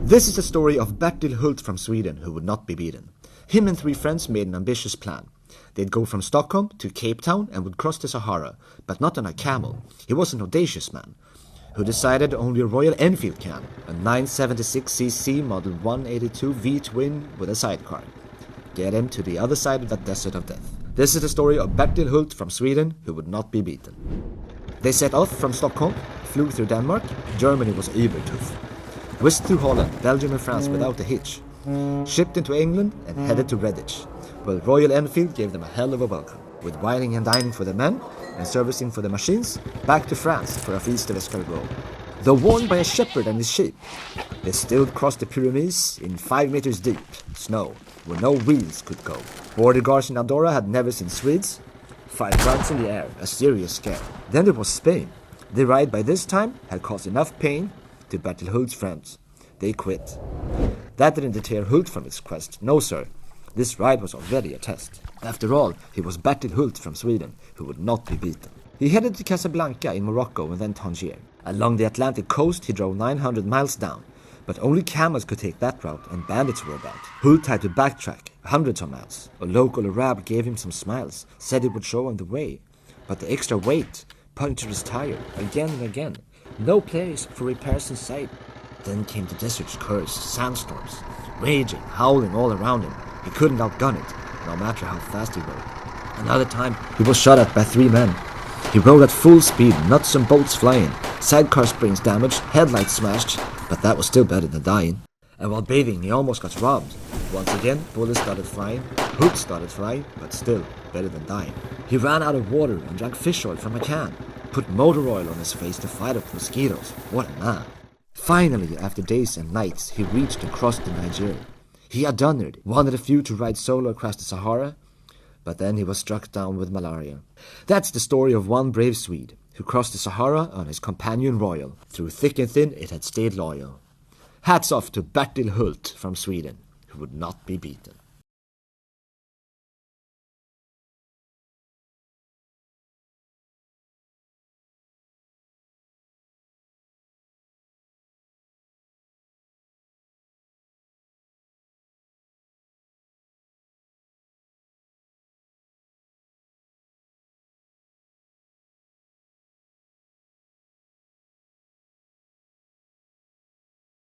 This is the story of Bertil Hult from Sweden, who would not be beaten. Him and 3 friends made an ambitious plan. They'd go from Stockholm to Cape Town and would cross the Sahara, but not on a camel. He was an audacious man, who decided only a Royal Enfield can, a 976cc Model 182 V-twin with a sidecar. Get him to the other side of that desert of death. This is the story of Bertil Hult from Sweden, who would not be beaten. They set off from Stockholm, flew through Denmark. Germany was Ebertuff. Whisked through Holland, Belgium and France without a hitch. Shipped into England and headed to Redditch. Well, Royal Enfield gave them a hell of a welcome, with wining and dining for the men and servicing for the machines, back to France for a feast of escargot. Though worn by a shepherd and his sheep, they still crossed the Pyrenees in 5 meters deep snow, where no wheels could go. Border guards in Andorra had never seen Swedes. 5 rounds in the air, a serious scare. Then there was Spain. The ride by this time had caused enough pain to Bertil Hult's friends. They quit. That didn't deter Hult from his quest. No, sir. This ride was already a test. After all, he was Bertil Hult from Sweden, who would not be beaten. He headed to Casablanca in Morocco and then Tangier. Along the Atlantic coast, he drove 900 miles down. But only camels could take that route, and bandits were about. Hult had to backtrack hundreds of miles. A local Arab gave him some smiles, said it would show him the way. But the extra weight punctured his tire again and again. No place for repairs in sight. Then came the desert's curse, sandstorms, raging, howling all around him. He couldn't outgun it, no matter how fast he rode. Another time, he was shot at by 3 men. He rode at full speed, nuts and bolts flying, sidecar springs damaged, headlights smashed, but that was still better than dying. And while bathing, he almost got robbed. Once again, bullets started flying, hooks started flying, but still better than dying. He ran out of water and drank fish oil from a can, put motor oil on his face to fight off mosquitoes. What a man. Finally, after days and nights, he reached and crossed to Nigeria. He had done it, one of the few to ride solo across the Sahara, but then he was struck down with malaria. That's the story of one brave Swede, who crossed the Sahara on his companion royal. Through thick and thin, it had stayed loyal. Hats off to Bertil Hult from Sweden, who would not be beaten.